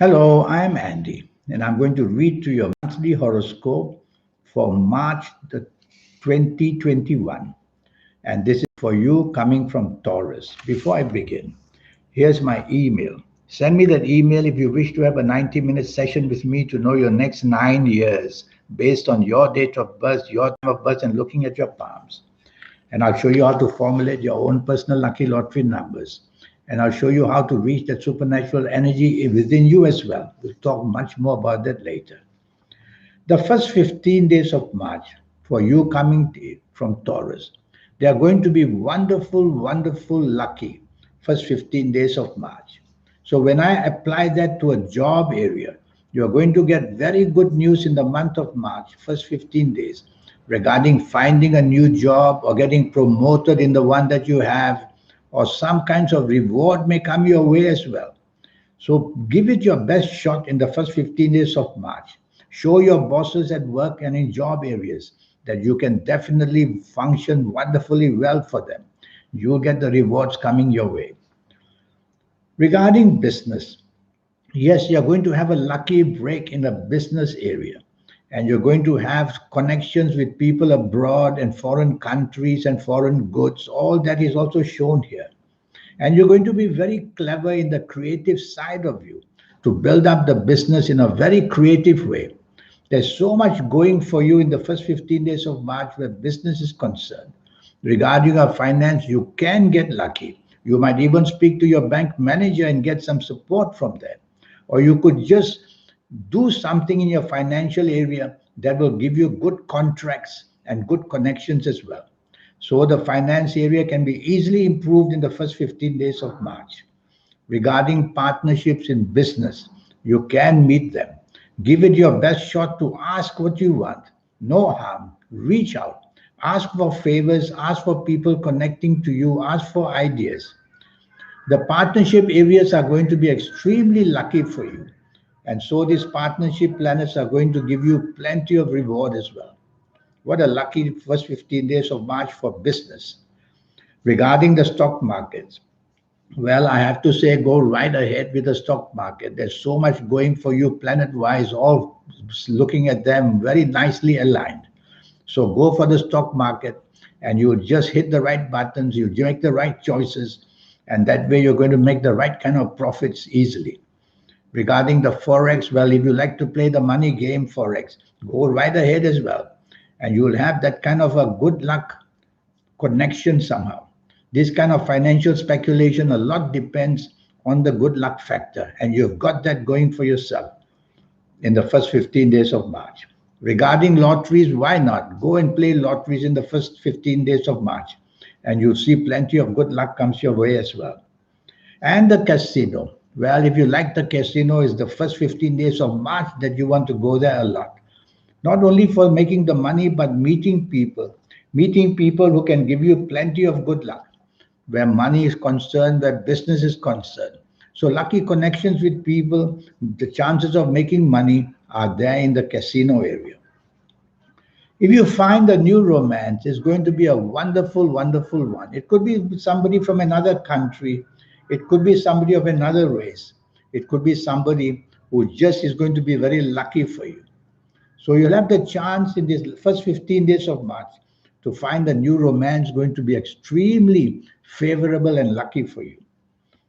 Hello, I'm Andy, and I'm going to read to your monthly horoscope for March the 2021. And this is for you coming from Taurus. Before I begin, here's my email. Send me that email if you wish to have a 90-minute session with me to know your next 9 years based on your date of birth, your time of birth, and looking at your palms. And I'll show you how to formulate your own personal lucky lottery numbers. And I'll show you how to reach that supernatural energy within you as well. We'll talk much more about that later. The first 15 days of March for you coming from Taurus, they are going to be wonderful, wonderful, lucky first 15 days of March. So when I apply that to a job area, you are going to get very good news in the month of March, first 15 days, regarding finding a new job or getting promoted in the one that you have, or some kinds of reward may come your way as well. So give it your best shot in the first 15 days of March. Show your bosses at work and in job areas that you can definitely function wonderfully well for them. You'll get the rewards coming your way. Regarding business, yes, you're going to have a lucky break in the business area. And you're going to have connections with people abroad and foreign countries and foreign goods. All that is also shown here. And you're going to be very clever in the creative side of you to build up the business in a very creative way. There's so much going for you in the first 15 days of March where business is concerned. Regarding your finance, you can get lucky. You might even speak to your bank manager and get some support from them. Or you could just do something in your financial area that will give you good contracts and good connections as well. So the finance area can be easily improved in the first 15 days of March. Regarding partnerships in business, you can meet them. Give it your best shot to ask what you want. No harm. Reach out. Ask for favors. Ask for people connecting to you. Ask for ideas. The partnership areas are going to be extremely lucky for you. And so these partnership planets are going to give you plenty of reward as well. What a lucky first 15 days of March for business. Regarding the stock markets, well, I have to say, go right ahead with the stock market. There's so much going for you planet wise, all looking at them very nicely aligned. So go for the stock market and you just hit the right buttons, you make the right choices, and that way you're going to make the right kind of profits easily. Regarding the forex, well, if you like to play the money game forex, go right ahead as well, and you will have that kind of a good luck connection somehow. This kind of financial speculation, a lot depends on the good luck factor, and you've got that going for yourself in the first 15 days of March. Regarding lotteries, why not? Go and play lotteries in the first 15 days of March, and you'll see plenty of good luck comes your way as well. And the casino. Well, if you like the casino, it's the first 15 days of March that you want to go there a lot. Not only for making the money, but meeting people who can give you plenty of good luck, where money is concerned, where business is concerned. So lucky connections with people, the chances of making money are there in the casino area. If you find a new romance, it's going to be a wonderful, wonderful one. It could be somebody from another country. It could be somebody of another race. It could be somebody who just is going to be very lucky for you. So you'll have the chance in these first 15 days of March to find a new romance going to be extremely favorable and lucky for you.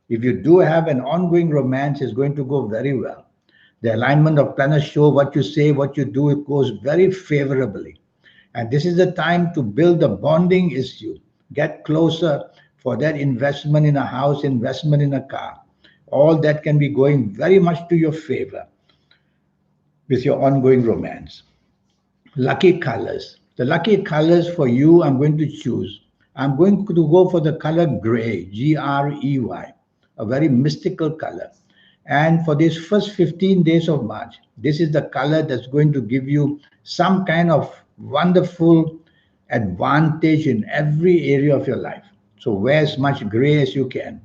If you do have an ongoing romance, it's going to go very well. The alignment of planets show what you say, what you do, it goes very favorably. And this is the time to build the bonding issue. Get closer for that investment in a house, investment in a car. All that can be going very much to your favor with your ongoing romance. Lucky colors. The lucky colors for you, I'm going to choose. I'm going to go for the color gray, Grey, a very mystical color. And for these first 15 days of March, this is the color that's going to give you some kind of wonderful advantage in every area of your life. So wear as much gray as you can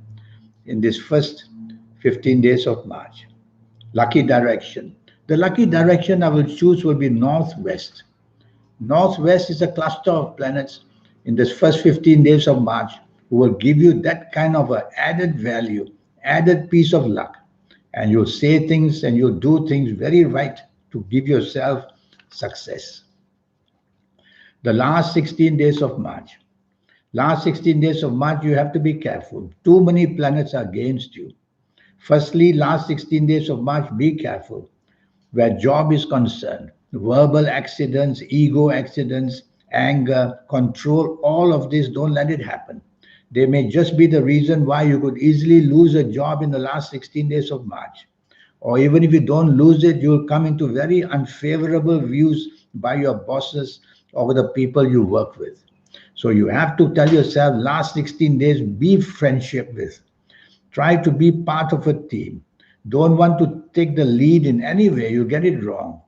in this first 15 days of March. Lucky direction. The lucky direction I will choose will be northwest. Northwest is a cluster of planets in this first 15 days of March who will give you that kind of a added value, added piece of luck. and you'll say things and you'll do things very right to give yourself success. The last 16 days of March. Last 16 days of March, you have to be careful. Too many planets are against you. Firstly, last 16 days of March, be careful where job is concerned. Verbal accidents, ego accidents, anger, control, all of this, don't let it happen. They may just be the reason why you could easily lose a job in the last 16 days of March. Or even if you don't lose it, you'll come into very unfavorable views by your bosses or the people you work with. So you have to tell yourself, last 16 days, be friendship with. Try to be part of a team. Don't want to take the lead in any way, you get it wrong.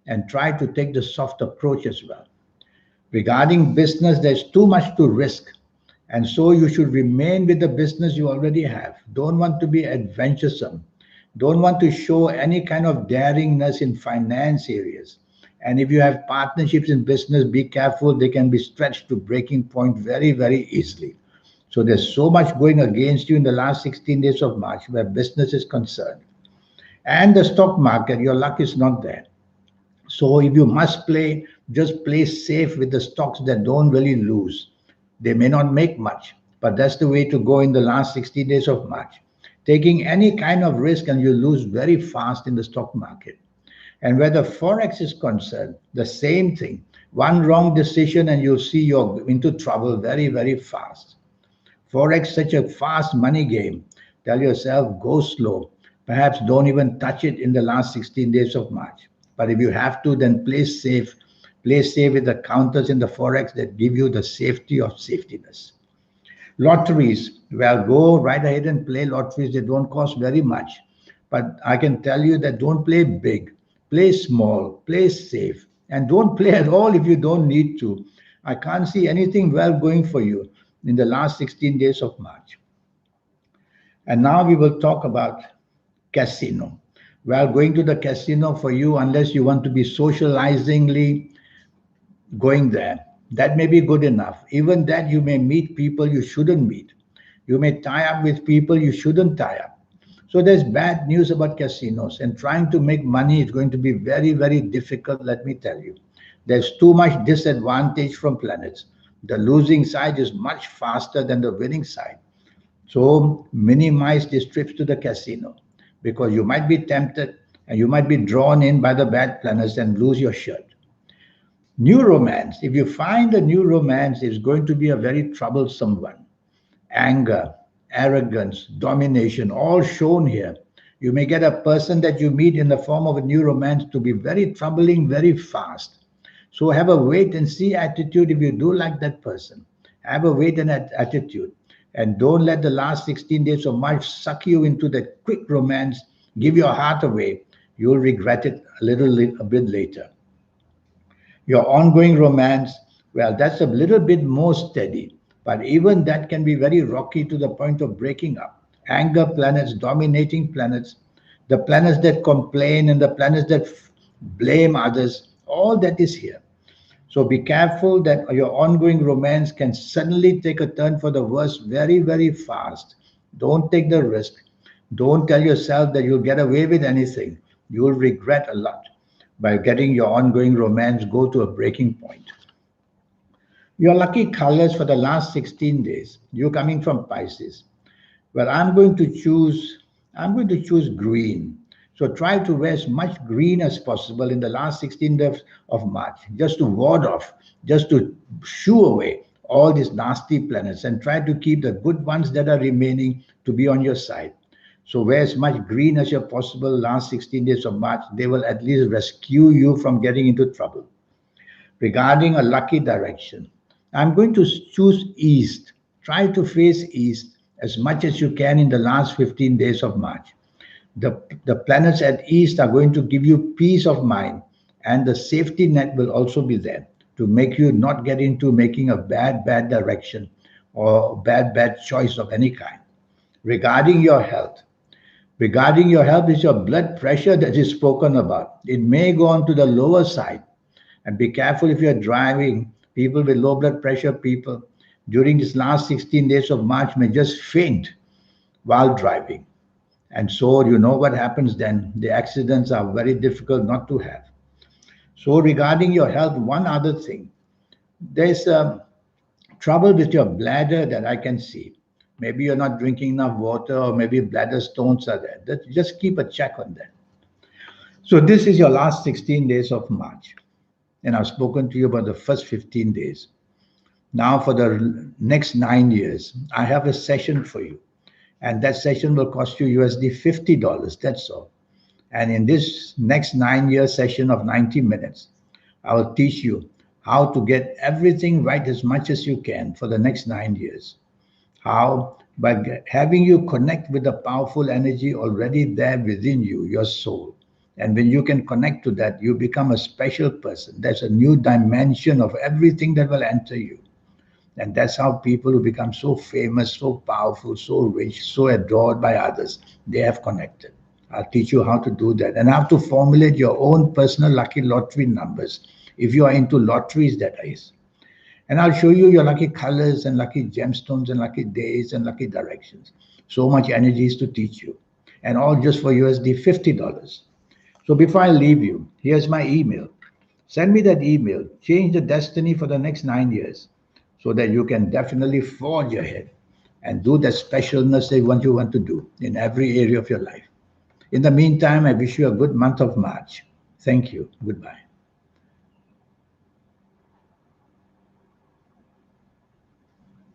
And try to take the soft approach as well. Regarding business, there's too much to risk. And so you should remain with the business you already have. Don't want to be adventuresome. Don't want to show any kind of daringness in finance areas. And if you have partnerships in business, be careful. They can be stretched to breaking point very, very easily. So there's so much going against you in the last 16 days of March where business is concerned. And the stock market, your luck is not there. So if you must play, just play safe with the stocks that don't really lose. They may not make much, but that's the way to go in the last 60 days of March. Taking any kind of risk and you lose very fast in the stock market. And where the forex is concerned, the same thing. One wrong decision and you'll see you're into trouble very, very fast. Forex such a fast money game. Tell yourself, go slow. Perhaps don't even touch it in the last 16 days of March. But if you have to, then play safe. Play safe with the counters in the forex that give you the safety of safetiness. Lotteries, well, go right ahead and play lotteries. They don't cost very much. But I can tell you that don't play big. Play small, play safe. And don't play at all if you don't need to. I can't see anything well going for you in the last 16 days of March. And now we will talk about casino. Well, going to the casino for you, unless you want to be socializingly going there, that may be good enough. Even that, you may meet people you shouldn't meet. You may tie up with people you shouldn't tie up. So there's bad news about casinos, and trying to make money is going to be very, very difficult, let me tell you. There's too much disadvantage from planets. The losing side is much faster than the winning side. So minimize these trips to the casino because you might be tempted and you might be drawn in by the bad planets and lose your shirt. New romance. If you find a new romance, it's going to be a very troublesome one. Anger, arrogance, domination, all shown here. You may get a person that you meet in the form of a new romance to be very troubling very fast. So have a wait and see attitude if you do like that person. Have a wait and attitude. And don't let the last 16 days of March suck you into that quick romance, give your heart away. You'll regret it a bit later. Your ongoing romance, well, that's a little bit more steady, but even that can be very rocky to the point of breaking up. Anger planets, dominating planets, the planets that complain and the planets that blame others, all that is here. So be careful that your ongoing romance can suddenly take a turn for the worse very, very fast. Don't take the risk. Don't tell yourself that you'll get away with anything. You'll regret a lot by getting your ongoing romance go to a breaking point. Your lucky colors for the last 16 days. You're coming from Pisces. Well, I'm going to choose green. So try to wear as much green as possible in the last 16 days of March, just to ward off, just to shoo away all these nasty planets and try to keep the good ones that are remaining to be on your side. So wear as much green as your possible last 16 days of March. They will at least rescue you from getting into trouble. Regarding a lucky direction, I'm going to choose east. Try to face east as much as you can in the last 15 days of March. The planets at east are going to give you peace of mind, and the safety net will also be there to make you not get into making a bad direction or bad choice of any kind. Regarding your health, is your blood pressure that is spoken about. It may go on to the lower side, and be careful if you're driving. People with low blood pressure, people during this last 16 days of March may just faint while driving. And so you know what happens then. The accidents are very difficult not to have. So regarding your health, one other thing, there's trouble with your bladder that I can see. Maybe you're not drinking enough water, or maybe bladder stones are there. Just keep a check on that. So this is your last 16 days of March. And I've spoken to you about the first 15 days. Now for the next 9 years, I have a session for you. And that session will cost you USD $50. That's all. And in this next 9 year session of 90 minutes, I will teach you how to get everything right as much as you can for the next 9 years. How? By having you connect with the powerful energy already there within you, your soul. And when you can connect to that, you become a special person. There's a new dimension of everything that will enter you. And that's how people who become so famous, so powerful, so rich, so adored by others, they have connected. I'll teach you how to do that and how to formulate your own personal lucky lottery numbers. If you are into lotteries, that is. And I'll show you your lucky colors and lucky gemstones and lucky days and lucky directions. So much energy is to teach you. And all just for USD $50. So before I leave you, here's my email. Send me that email. Change the destiny for the next 9 years so that you can definitely forge ahead and do the specialness that you want to do in every area of your life. In the meantime, I wish you a good month of March. Thank you. Goodbye.